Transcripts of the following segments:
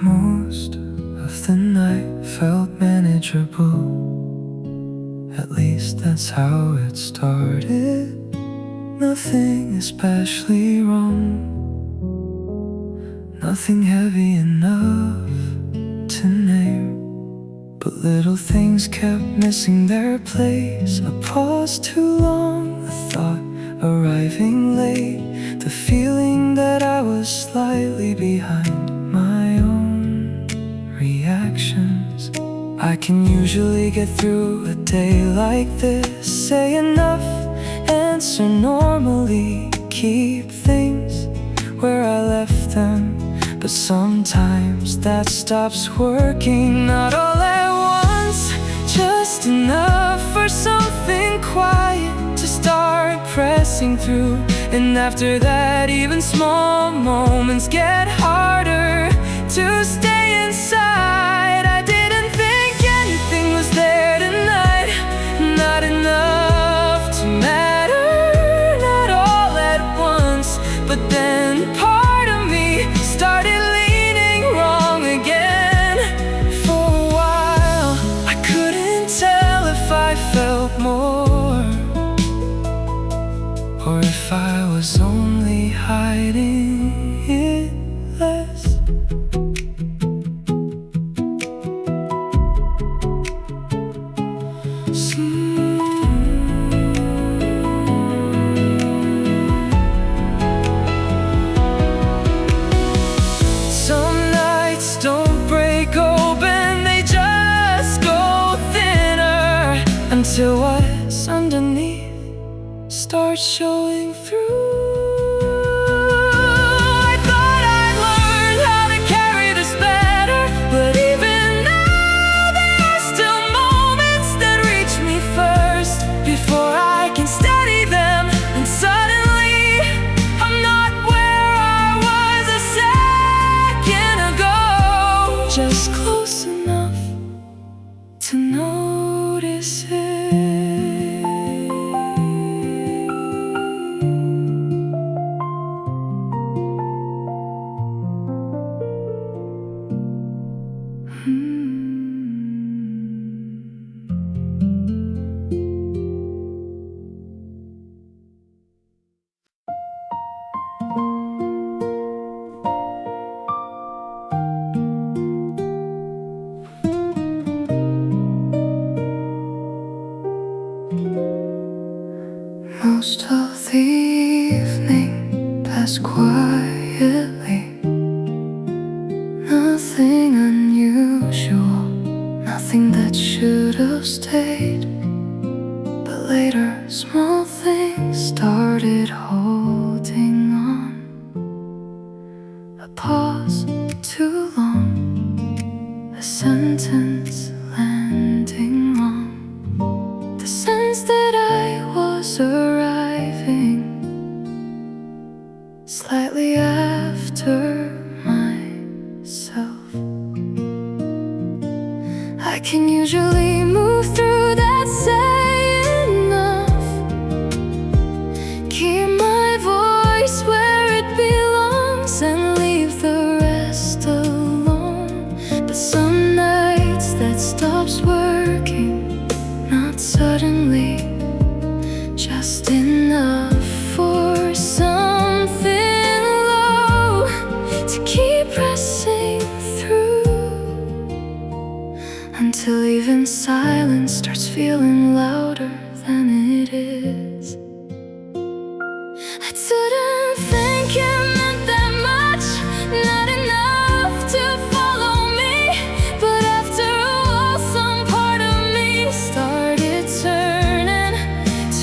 Most of the night felt manageable. At least that's how it started. Nothing especially wrong, nothing heavy enough to name. But little things kept missing their place. A pause too long, the thought arriving late, the feeling that I was slightly behind my own reactions. I can usually get through a day like this, say enough, answer normally, keep things where I left them. But sometimes that stops working. Not all at once, just enough for something quiet to start pressing through. And after that, even small moments get harder to stay inside. I didn't think anything was there tonight, not enough to matter, not all at once. But then part of me started leaning wrong again. For a while, I couldn't tell if I felt more or if I was only hiding it less. Some nights don't break open, they just go thinner until what's underneath starts showing through. I thought I'd learned how to carry this better, but even now there are still moments that reach me first before I can steady them. And suddenly I'm not where I was a second ago, just close enough to notice it. Most of the evening passed quietly. Nothing unusual, nothing that should have stayed. But later, small things started holding on. A pause too long, a sentence landing wrong. The sense that I was arriving slightly after myself. I can usually move through that, say enough, keep my voice where it belongs and leave the rest alone. But some nights that stops working, not suddenly, just enough for something low to keep pressing through, until even silence starts feeling louder than it is. I didn't think it meant that much, not enough to follow me. But after a while, some part of me started turning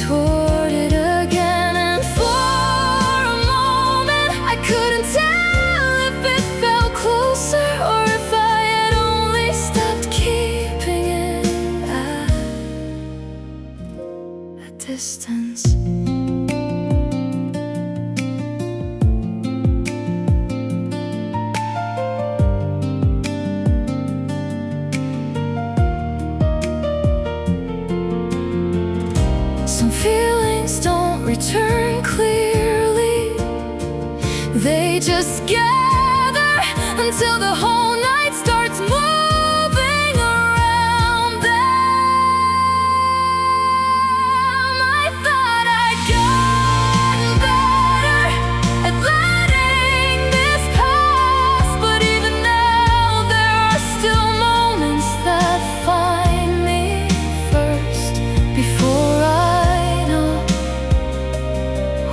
toward it again. And for a moment, I couldn't tell if it felt closer or if I had only stopped keeping it at a distance. just gather until the whole night starts moving around them. I thought I'd gotten better at letting this pass, but even now there are still moments that find me first before I know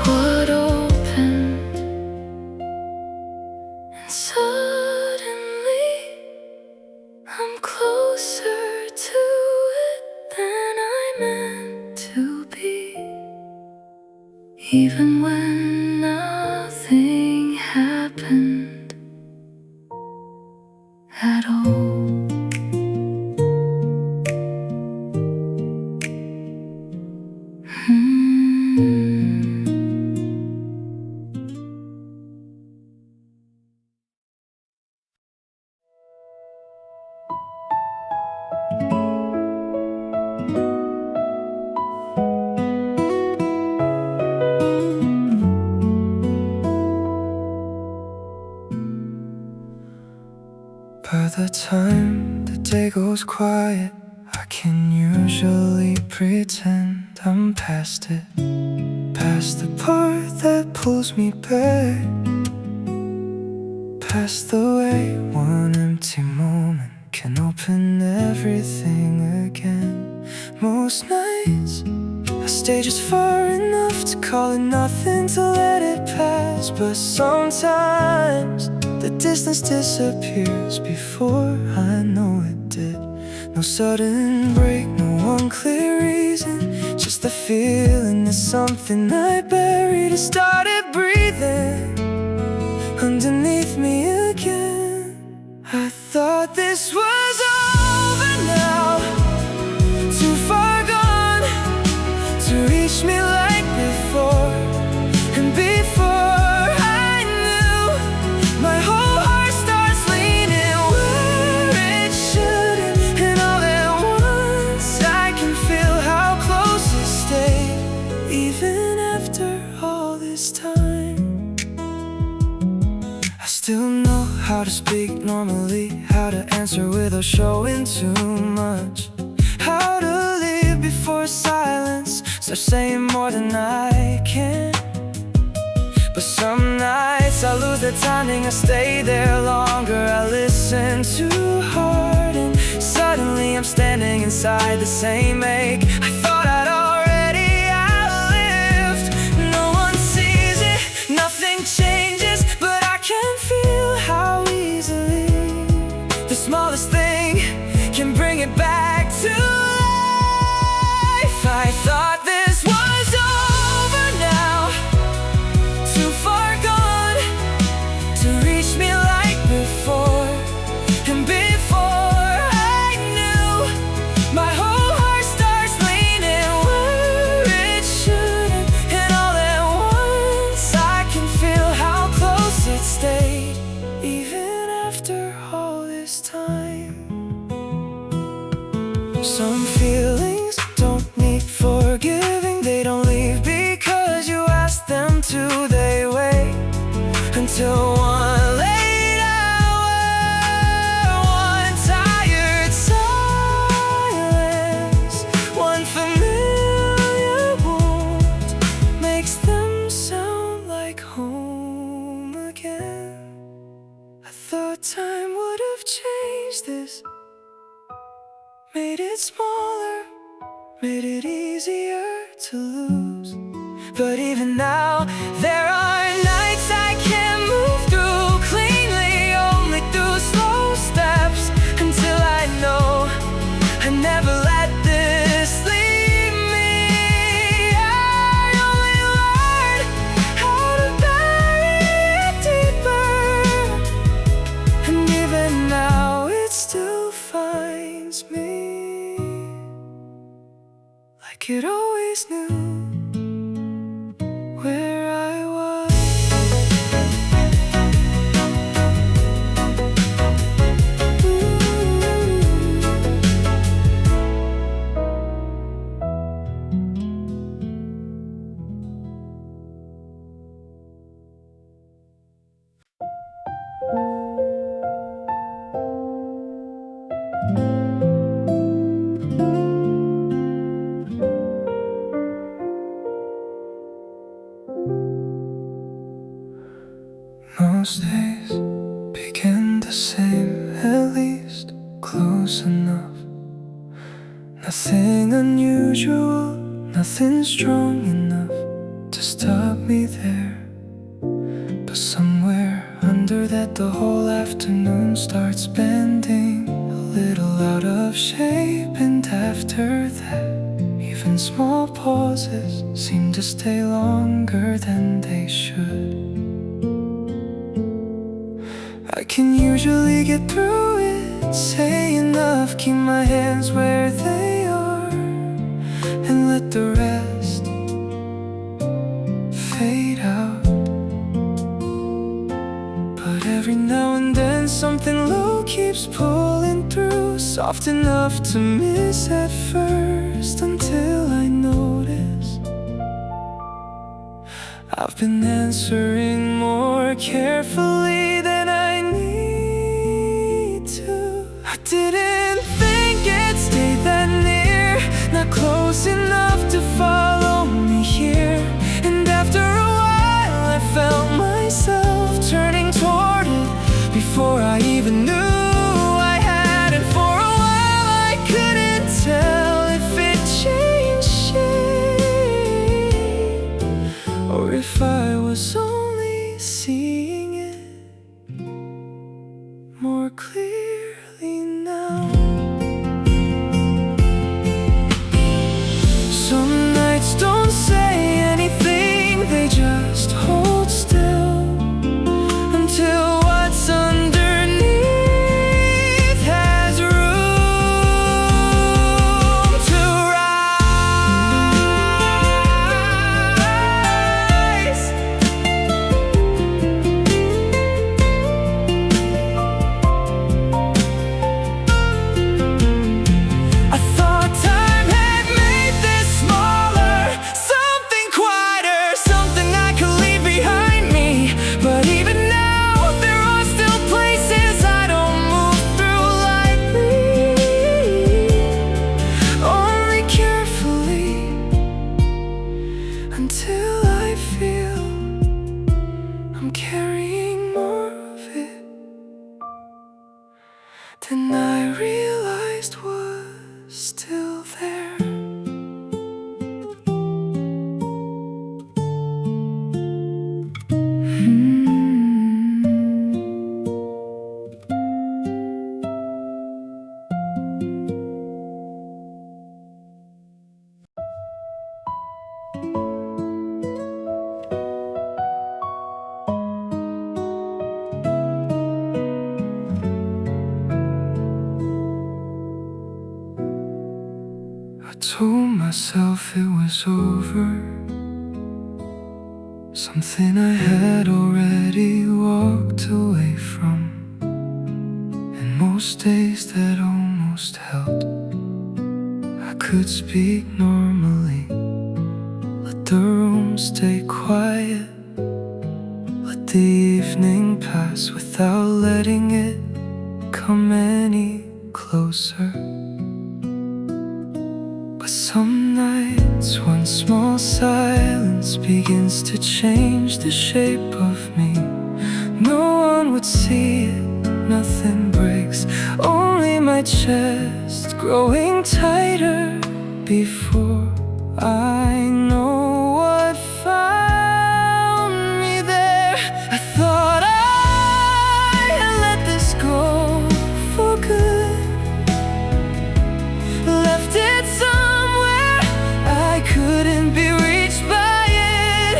what opened. And suddenly I'm closer to it than I meant to be, even when nothing happened at all. By the time the day goes quiet, I can usually pretend I'm past it, past the part that pulls me back, past the way one empty moment can open everything again. Most nights I stay just far enough to call it nothing, to let it pass, but sometimes the distance disappears before I know it did. No sudden break, no unclear reason, just the feeling that something I buried has started breathing underneath me again. I thought this was over now, too far gone to reach me like before. And before I knew, my whole heart starts leaning where it shouldn't, and all at once I can feel how close it stayed, even after all this time. I still know how to speak normally, how to answer without showing too much, how to live before silence starts saying more than I can. But some nights I lose the timing, I stay there longer, I listen too hard, and suddenly I'm standing inside the same ache I thought I'd already outlived. No one sees it, nothing changes, but I can feel how easily the smallest thing can bring it back to life. I thought this was over now, too far gone to reach me like before. And before I knew, my whole heart starts leaning where it shouldn't, and all at once I can feel how close it stayed, even after all this time. Some feelings don't need forgiving, they don't leave because you ask them to. They wait until one late hour, one tired silence, one familiar wound makes them sound like home again. I thought time would have changed this, made it smaller, made it easier to lose. But even now, there are nights I can't move through cleanly, only through slow steps, until I know I never let this leave me. I only learned how to bury it deeper, and even now it still finds me like it always knew where I was. enough. Nothing unusual, nothing strong enough to stop me there. But somewhere under that the whole afternoon starts bending a little out of shape. And after that, even small pauses seem to stay longer than they should. I can usually get through it, say enough, keep my hands where they are, and let the rest fade out. But every now and then something low keeps pulling through, soft enough to miss at first, until I notice I've been answering more carefully than I need to. I didn't think it'd stay that near, not close enough to follow me here. And after a while I felt myself turning toward it before I even knew I had. And for a while I couldn't tell if it changed shape, or if I was only seeing it more clearly now. Some nights don't say anything, they just hold still until what's underneath has room to rise. I thought time had made this smaller, something quieter, something I could leave behind me. But even now there are still places I don't move through lightly, only carefully, until I feel I'm carrying more of it than I realized was still there. I told myself it was over, something I had already walked away from. And most days that almost helped, I could speak normally, let the room stay quiet, let the evening pass without letting it come any closer. But some nights one small silence begins to change the shape of me. No one would see it, nothing breaks, only my chest growing tighter before I know what found me there. I thought I had let this go for good, left it somewhere I couldn't be reached by it.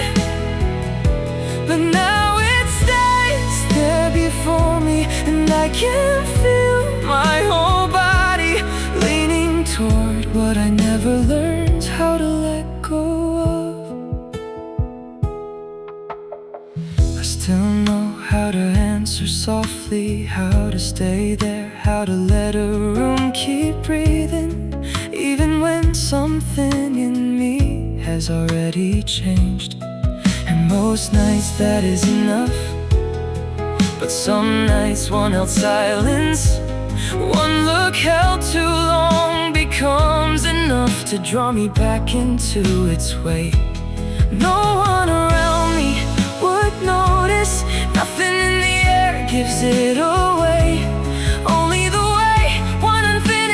But now it stays there before me, and I can feel my whole body leaning toward what I never learned how to let go of. I still know how to answer softly, how to stay there, how to let a room keep breathing, even when something in me has already changed. And most nights that is enough, but some nights one held silence, one look held too long becomes enough to draw me back into its weight. No one around me would notice, nothing in the air gives it away, only the way one unfinished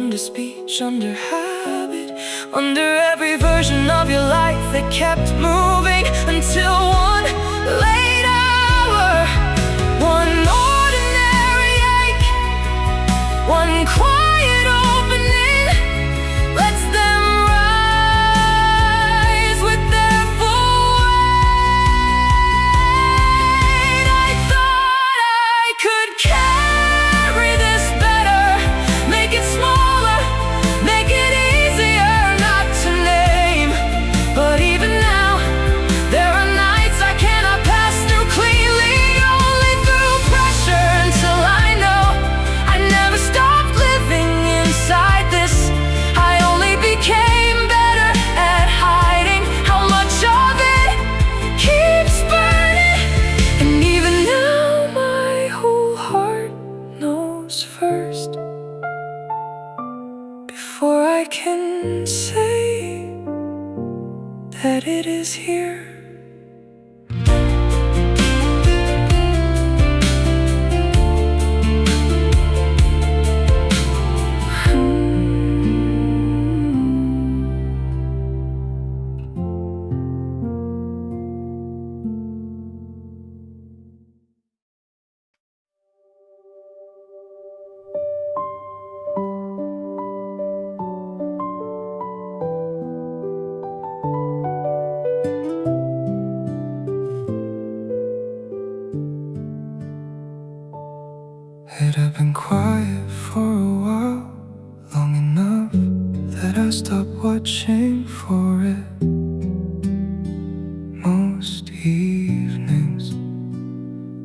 under speech, under habit, under every version of your life that kept moving until one late hour, one ordinary ache, one quiet opening lets them rise with their full weight. I thought I could carry this better, make it smaller, make it easier not to name. But even now, there are nights I cannot pass through cleanly, only through pressure, until I know I never stopped living inside this. I only became better at hiding how much of it keeps burning. And even now my whole heart knows first, before I can say that it is here. It had been quiet for a while, long enough that I stopped watching for it. Most evenings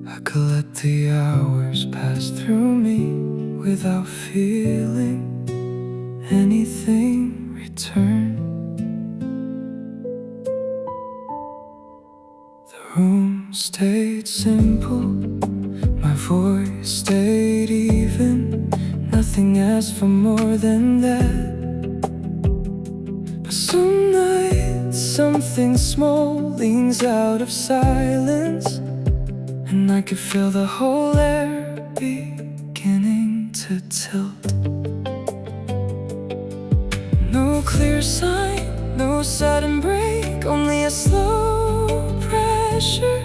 I could let the hours pass through me without feeling anything return. The room stayed simple, my voice stayed even, nothing asked for more than that. But some nights something small leans out of silence, and I could feel the whole air beginning to tilt. No clear sign, no sudden break, only a slow pressure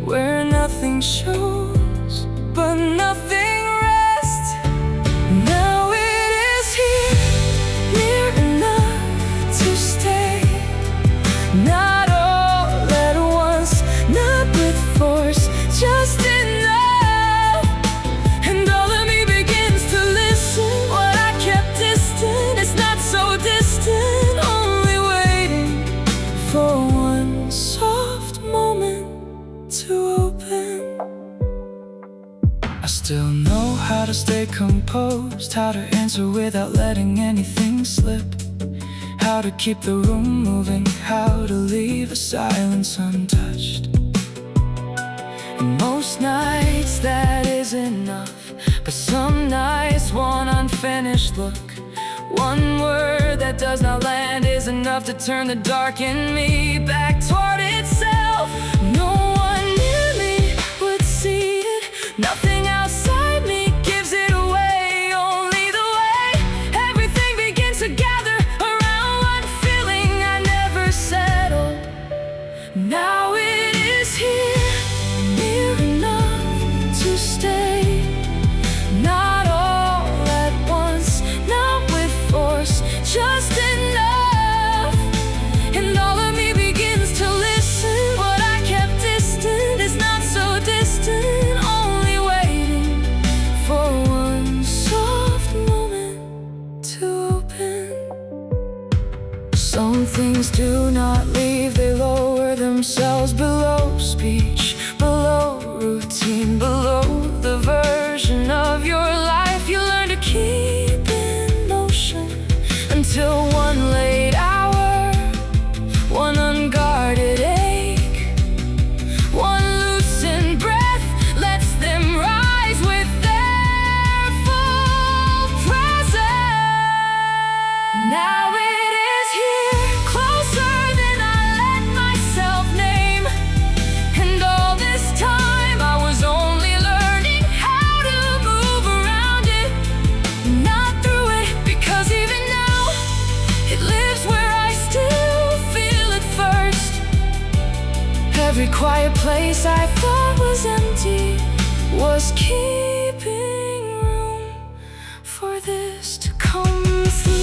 where nothing shows, but nothing rests. Now it is here, near enough to stay. Not all at once, not with force, just enough. And all of me begins to listen. What I kept distant is not so distant, only waiting for one soft moment to open. I still know how to stay composed, how to answer without letting anything slip, how to keep the room moving, how to leave a silence untouched. And most nights that is enough, but some nights one unfinished look, one word that does not land is enough to turn the dark in me back toward itself. No one near me would see it, nothing outside me gives it away, only the way everything begins to gather around one feeling I never settled. Now it is here, near enough to stay. Not all at once, not with force, just enough. And all of me begins to listen. quiet place I thought was empty was keeping room for this to come through.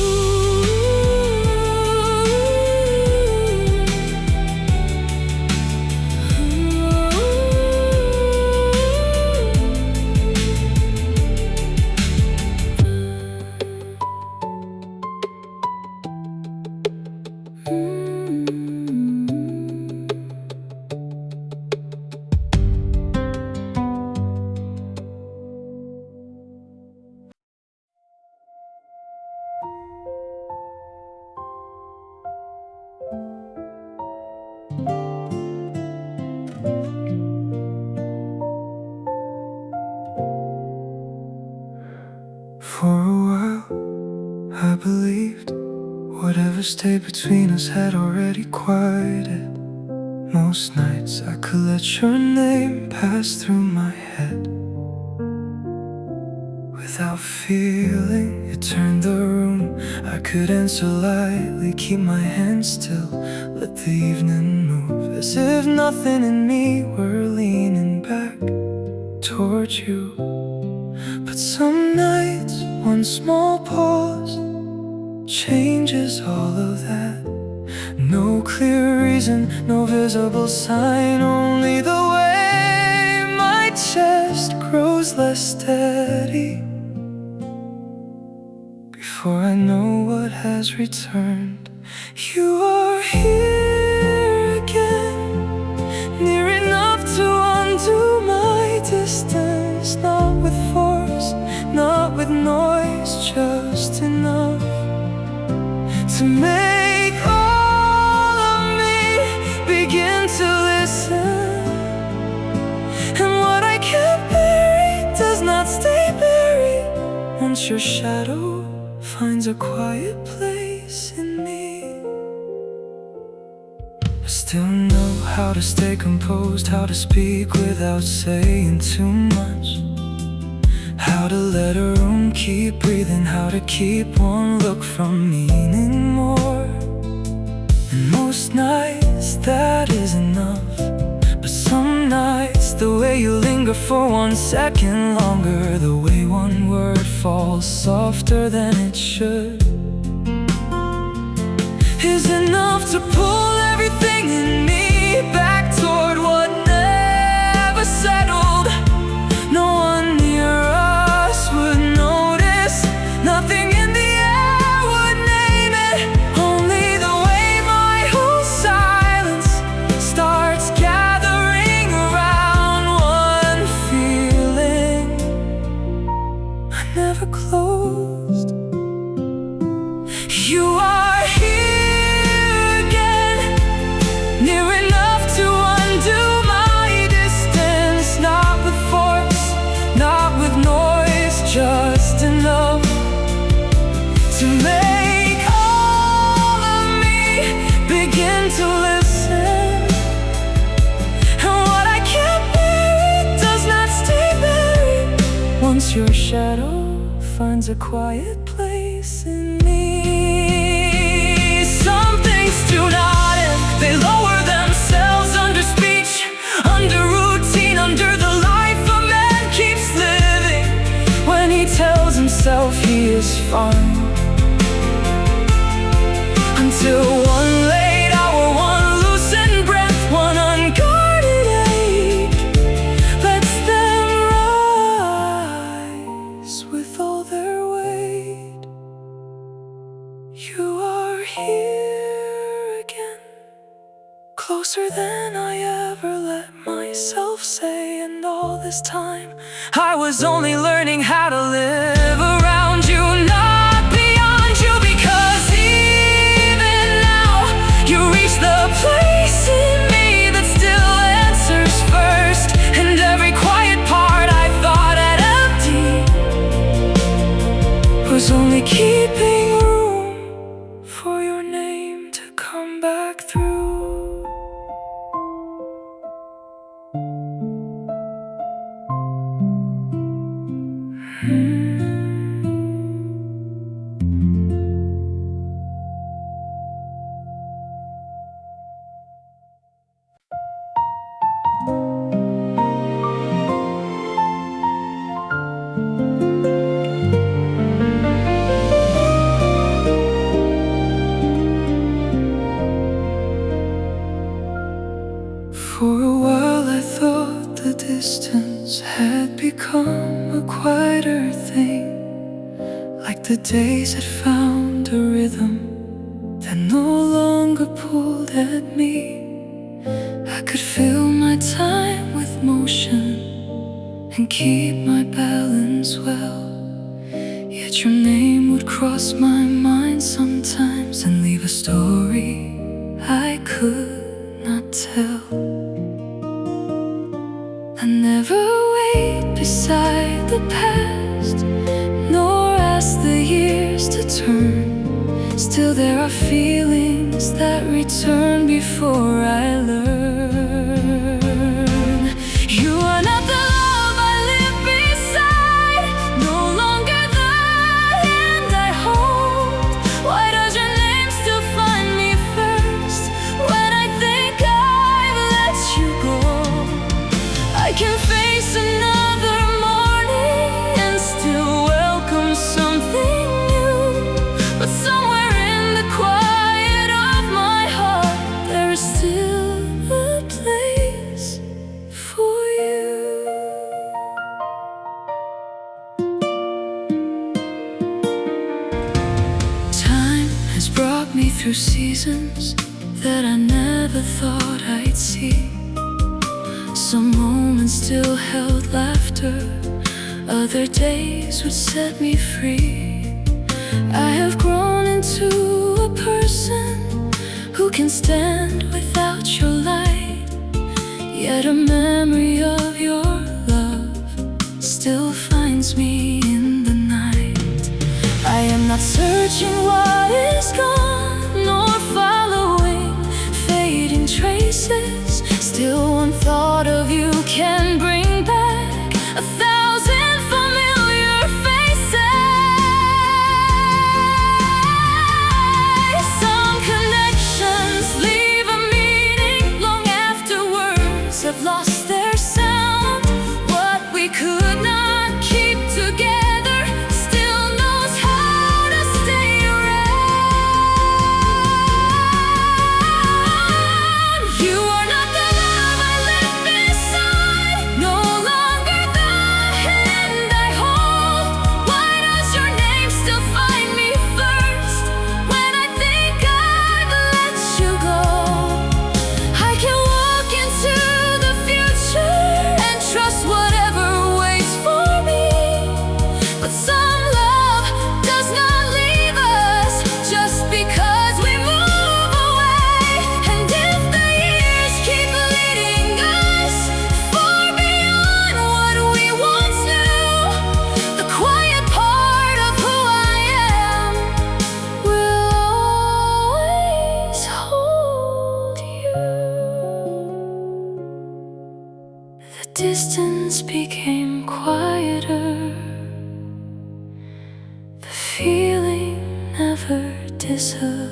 For a while, I believed whatever stayed between us had already quieted. Most nights I could let your name pass through my head without feeling it turned the room. I could answer lightly, keep my hands still, let the evening move, as if nothing in me were leaning back towards you. But some nights, one small pause changes all of that. No clear reason, no visible sign, only the way my chest grows less steady. Before I know what has returned, you are here again, near enough to undo my distance. Not with force, not with noise, just enough to make all of me begin to listen. And what I kept buried does not stay buried once your shadow finds a quiet place in me. I still know how to stay composed, how to speak without saying too much, how to let a room keep breathing, how to keep one look from meaning more. And most nights that is enough, but some nights the way you linger for 1 second longer, the way one word falls softer than it should, is enough to pull everything in me back toward what never settled. No one near us would notice, nothing in the air would name it, only the way my whole silence starts gathering around one feeling I never closed. You are here again, near enough to undo my distance. Not with force, not with noise, just enough to make all of me begin to listen. And what I can't bear does not stay buried once your shadow finds a quiet place in me. Some things do not end, they lower themselves under speech, under routine, under the life a man keeps living when he tells himself he is fine. Until one late hour, one loosened breath, one unguarded ache lets them rise with all their weight. You are here again, closer than I ever let myself say. And all this time I was only learning how to live around you, not beyond you. Because even now you reach the place in me that still answers first. And every quiet part I thought had empty was only keeping room for your name to come back through. Mm-hmm. distance had become a quieter thing, like the days had found a rhythm that no longer pulled at me. I could fill my time with motion and keep my balance well, yet your name would cross my mind sometimes and leave a story I could not tell. I never wait beside the past, nor ask the years to turn. Still there are feelings that return before I learn. You are not the love I live beside, no longer the hand I hold. Why does your name still find me first when I think I've let you go? I can face another morning and still welcome something new, but somewhere in the quiet of my heart there is still a place for you. Time has brought me through seasons that I never thought I'd see. Some moments still held laughter, other days would set me free. I have grown into a person who can stand without your light, yet a memory of your love still finds me in the night. I am not searching what is gone, nor following fading traces. Still one thought of you can bring back 1,000 familiar faces. Some connections leave a meaning long after words have lost their sound. What we could not keep together still knows how to stay around. You are not the love I live beside, no longer the hand I hold. Why does your name still find me first when I think I've let you go? I can walk into the future and trust whatever waits for me, but some love does not leave us just because we move away. And if the years keep leading us far beyond what we once knew, the quiet part of who I am will always hold you. The distance became quieter, the feeling never disappeared.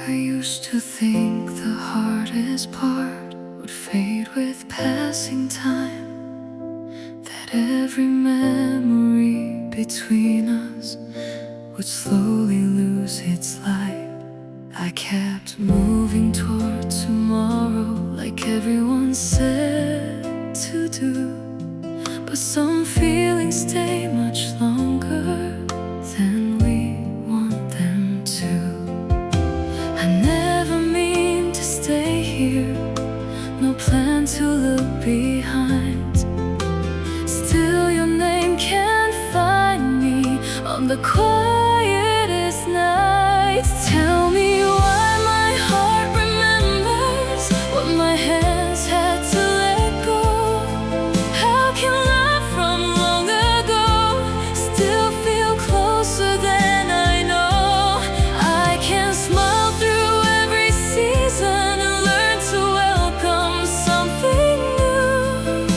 I used to think the hardest part would fade with passing time, that every memory between us would slowly lose its light. I kept moving toward tomorrow like everyone said to do, but some feelings stay much longer than we want them to. I never mean to stay here, no plan to look behind. Still your name can find me on the quietest nights. Tell me why my heart remembers what my hands had to let go. How can love from long ago still feel closer than I know? I can smile through every season and learn to welcome something new,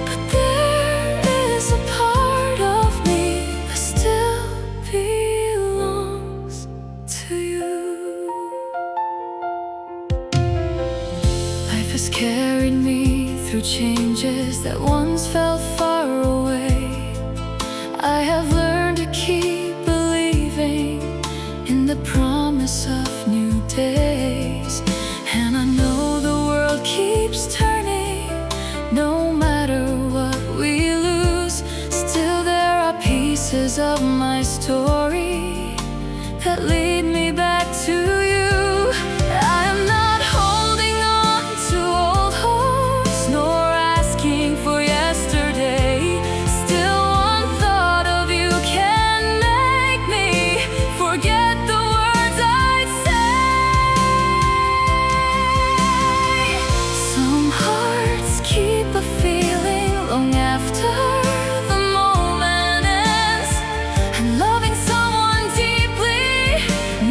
but there is a part of me that I have learned to keep believing in the promise of new days. And I know the world keeps turning, no matter what we lose. Still there are pieces of my story that lead me back to you. I am not holding on to old hopes, nor asking for yesterday. Still one thought of you can make me forget the words I'd say. Some hearts keep a feeling long after the moment ends, and loving someone deeply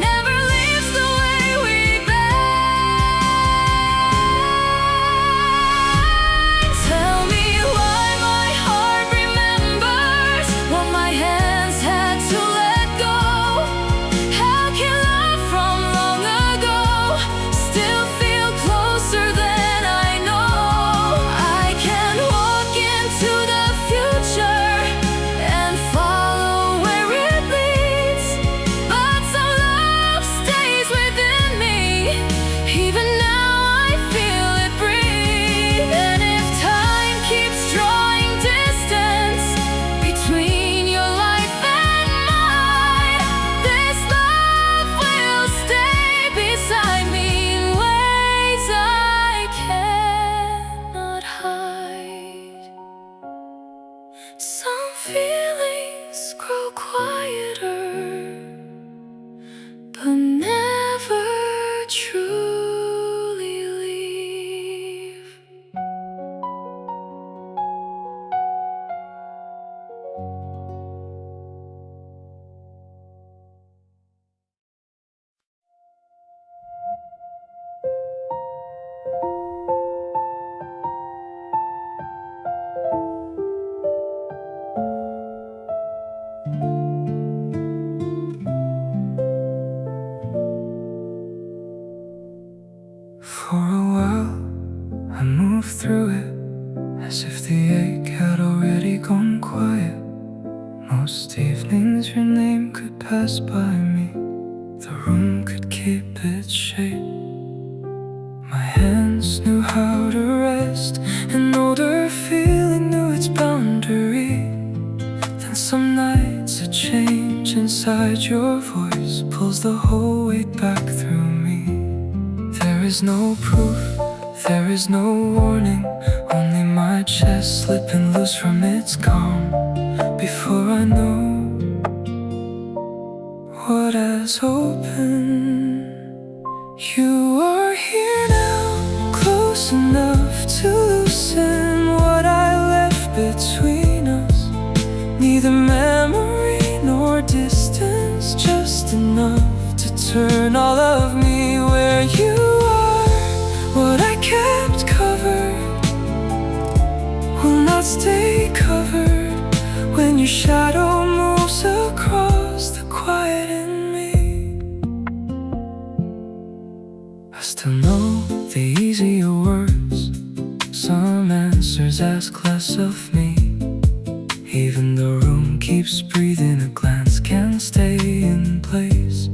never leaves the way we bend. Tell me why my heart remembers what my hands had to let go. How can love from long ago still feel closer than I know? I can walk into the future and follow where it leads, but some love stays within me. Even now I feel it breathe. And if time keeps drawing distance between your life and mine, this love will stay beside me in ways I cannot hide. Some feelings grow quieter, but never truly leave. For a while, I moved through it as if the ache had already gone quiet. Most evenings, your name could pass by me, the room could keep its shape. My hands knew how to rest, an older feeling knew its boundary. Then some nights a change inside your voice pulls the whole weight back through me. There is no proof, there is no warning, only my chest slipping loose from its calm. Before I know what has opened, you are here now, close enough to loosen what I left between us. Neither memory nor distance, just enough to turn all of me where you are. What I kept covered will not stay covered when your shadow moves across the quiet in me. I still know the easier words, some answers ask less of me. Even the room keeps breathing, a glance can stay in place.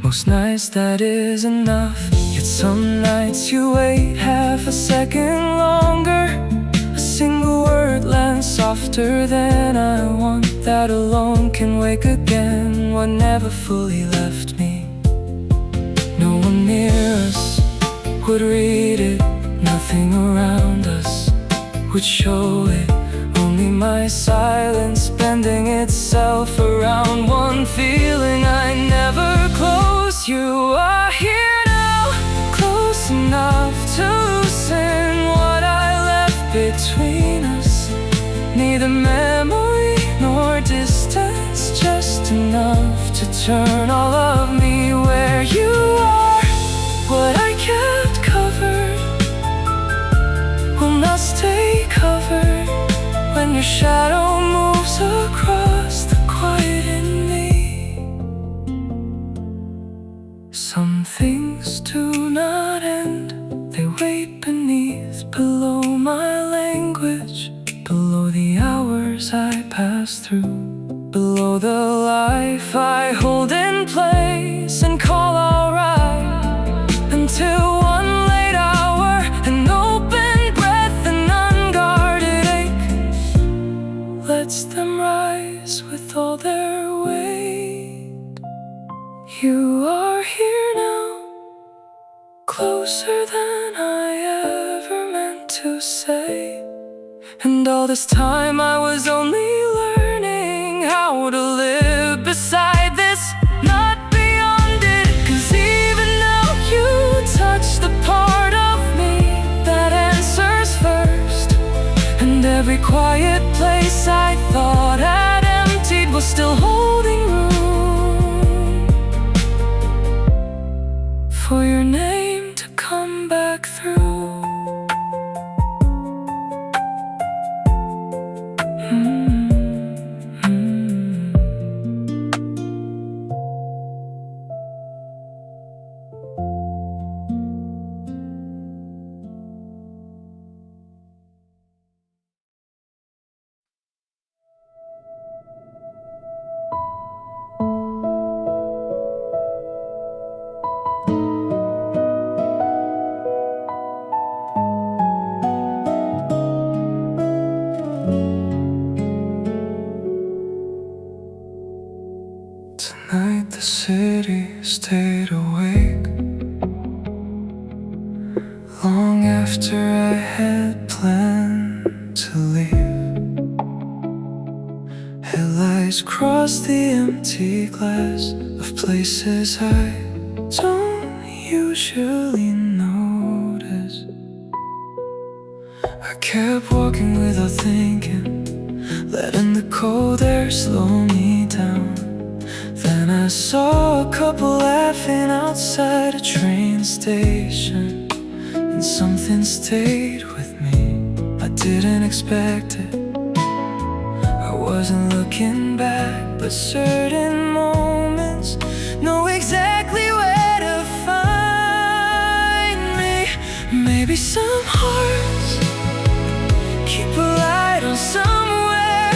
Most nights that is enough, yet some nights you wait half a second longer. A single word lands softer than I want, that alone can wake again what never fully left me. No one near us would read it, nothing around us would show it. Only my silence bending itself around one feeling I never closed. You are here now, close enough to loosen what I left between us. Neither memory nor distance, just enough to turn all of me where you are. What I kept covered will not stay covered when your shadow moves across the quiet in me. Some things do not end, they wait beneath, below my language, below the hours I pass through. Below the life I hold in place and call alright, until one late hour, an open breath, an unguarded ache lets them rise with all their weight. You are here now, closer than I ever meant to say. And all this time I was only learning how to live beside this, not beyond it. 'Cause even though you touch the part of me that answers first, and every quiet place I thought had emptied was still holding room for your name to come back through. Tonight the city stayed awake long after I had planned to leave. Headlights crossed the empty glass of places I don't usually notice. I kept walking without thinking, letting the cold air slow me down. Then I saw a couple laughing outside a train station, and something stayed with me. I didn't expect it, I wasn't looking back, but certain moments know exactly where to find me. Maybe some hearts keep a light on somewhere,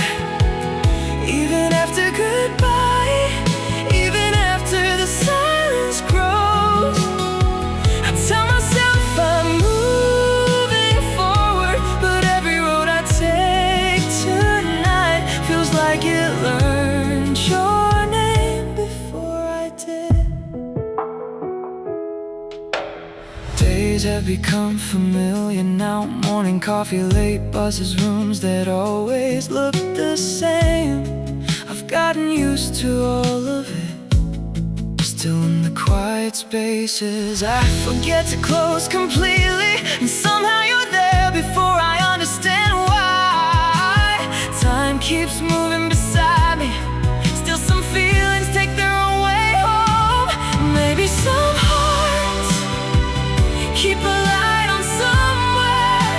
even after goodbye. Days have become familiar now. Morning coffee, late buses, rooms that always look the same. I've gotten used to all of it. Still in the quiet spaces I forget to close completely, and somehow you're there before I understand why. Time keeps moving beside me, still some feelings take their own way home. Maybe some hearts keep a light on somewhere,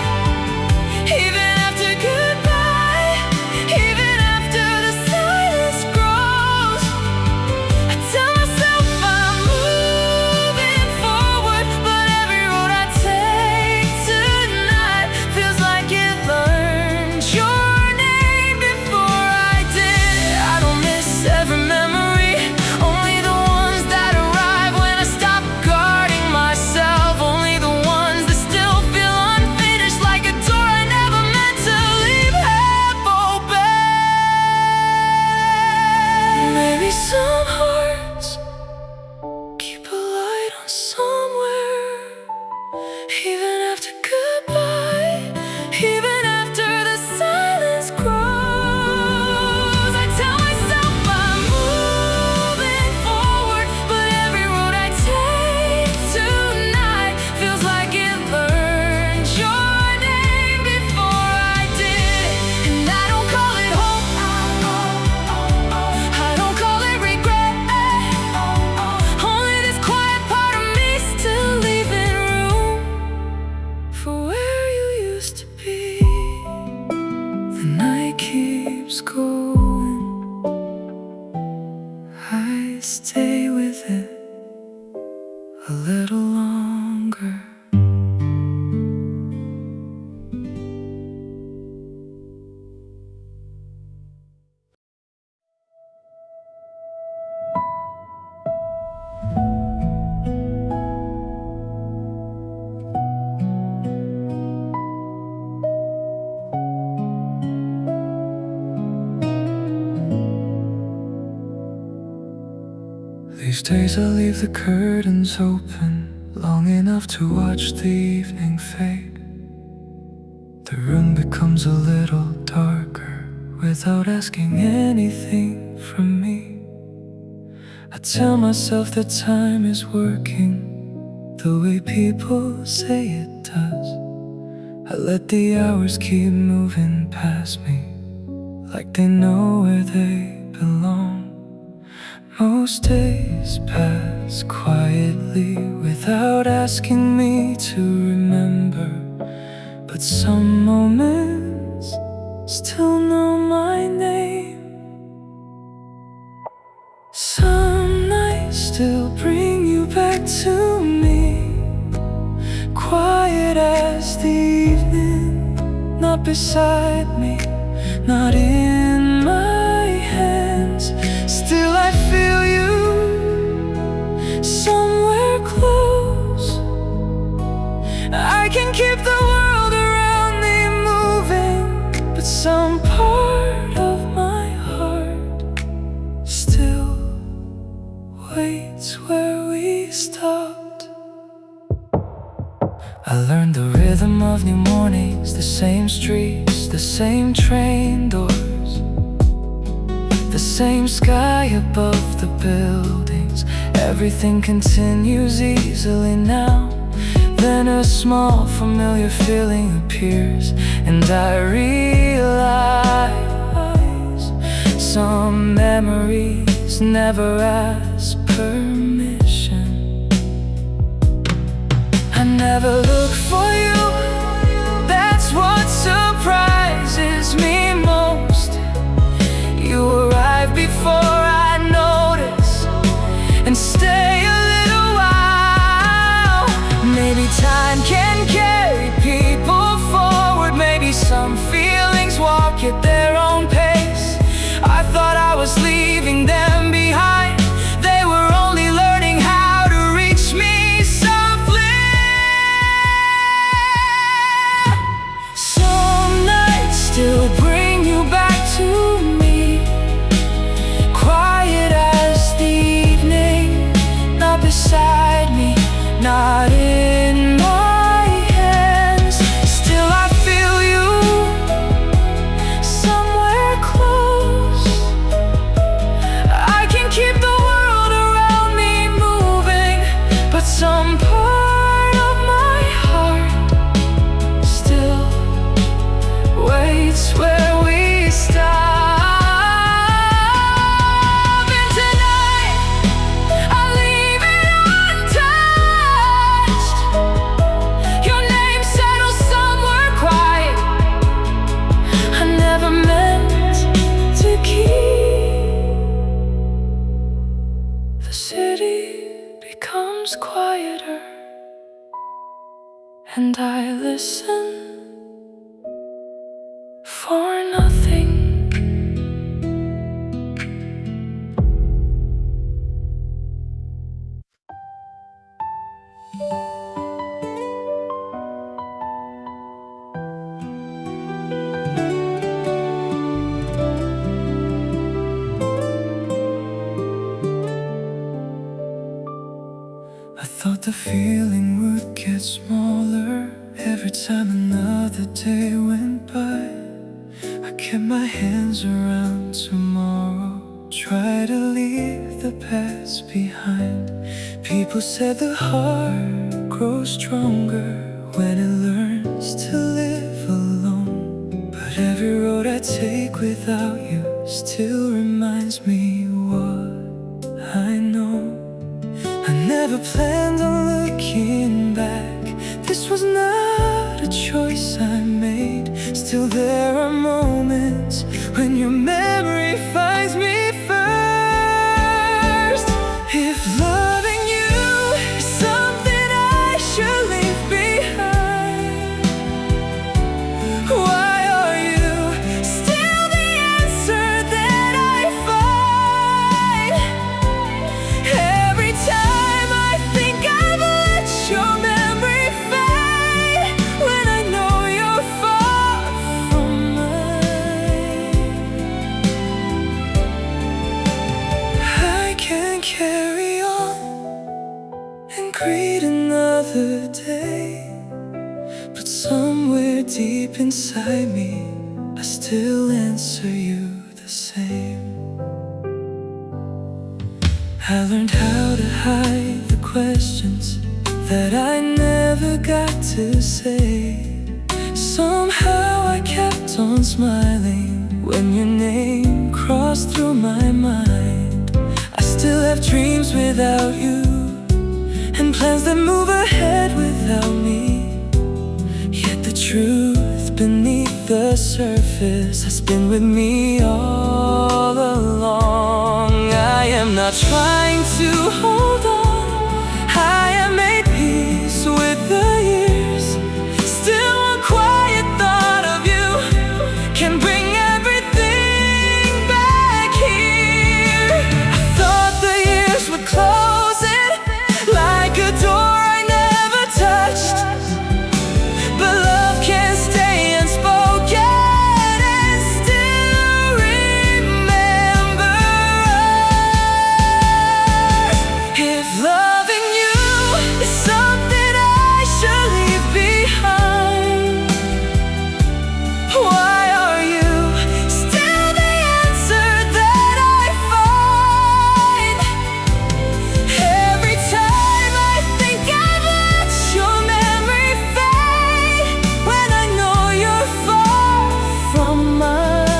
even after goodbye, even after the silence grows. I tell myself I'm moving forward, but every road I take tonight feels like it learned your name before I did. I don't miss every memory, only the ones that arrive when I stop guarding myself. Only the ones that still feel unfinished, like a door I never meant to leave half open. Maybe some hearts keep a light on somewhere, even after goodbye, even after the silence grows. I tell myself I'm moving forward, but every road I take tonight feels like it learned your name before I did. And I don't call it hope, I don't call it regret, only this quiet part of me still leaving room for where you used to be. The night keeps going, I stay with it a little longer. These days I leave the curtains open long enough to watch the evening fade. The room becomes a little darker without asking anything from me. I tell myself that time is working the way people say it does. I let the hours keep moving past me like they know where they belong. Most days pass quietly without asking me to remember, but some moments still know my name. Some nights still bring you back to me, quiet as the evening, not beside me, not in my hands. Still I feel you somewhere close. I can keep the world around me moving, but some part of my heart still waits where we stopped. I learned the rhythm of new mornings, the same streets, the same train doors, the same sky above the buildings. Everything continues easily now. Then a small familiar feeling appears, and I realize some memories never ask permission. I never look for you, that's what surprises me most. You arrive before I notice and stay a little while. Maybe time can carry people forward, maybe some feelings walk at their own pace. I thought I was leaving them behind, they were only learning how to reach me softly. Some nights still bring you back to me, quiet as the evening, not beside me, not in my hands. Still I feel you somewhere close. I can keep the world around me moving, but some part of my heart still waits where we stop. Quieter, and I listen for nothing. I thought the feeling would get smaller every time another day went by. I kept my hands around tomorrow, try to leave the past behind. People said the heart grows stronger when it learns to live alone, but every road I take without you still reminds me what I know. I never planned on looking back, this was not a choice I made. Still there are moments when your memory finds me first. If loving you is something I should leave behind, why are you still the answer that I find? Every time I think I've let your memory fade, when I know you're far from mine, I can't carry on greet another day, but somewhere deep inside me I still answer you the same. I learned how to hide the questions that I never got to say. Somehow I kept on smiling when your name crossed through my mind. I still have dreams without you, and plans that move ahead without me. Yet the truth beneath the surface has been with me all along. I am not trying to hold on, I have made peace with the years. Still one quiet thought of you can bring everything back here. I thought the years would close it like a door I never touched, but love can't stay unspoken and still remember us. If loving you is something I should leave behind, why are you still the answer that I find? Every time I think I've let your memory fade, when I know you're far from mine,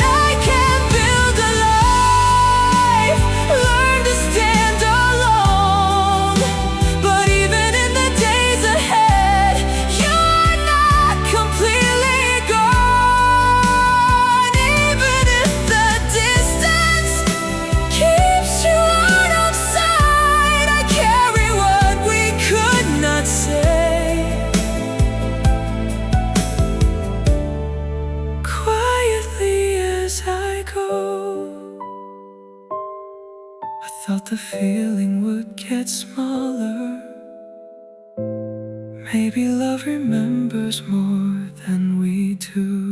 I can build a life, learn to stand alone. But even in the days ahead, you're not completely gone. Even if the distance keeps you out of sight, I carry what we could not say. Quietly as I go, I thought the feeling would get smaller. Maybe love remembers more than we do.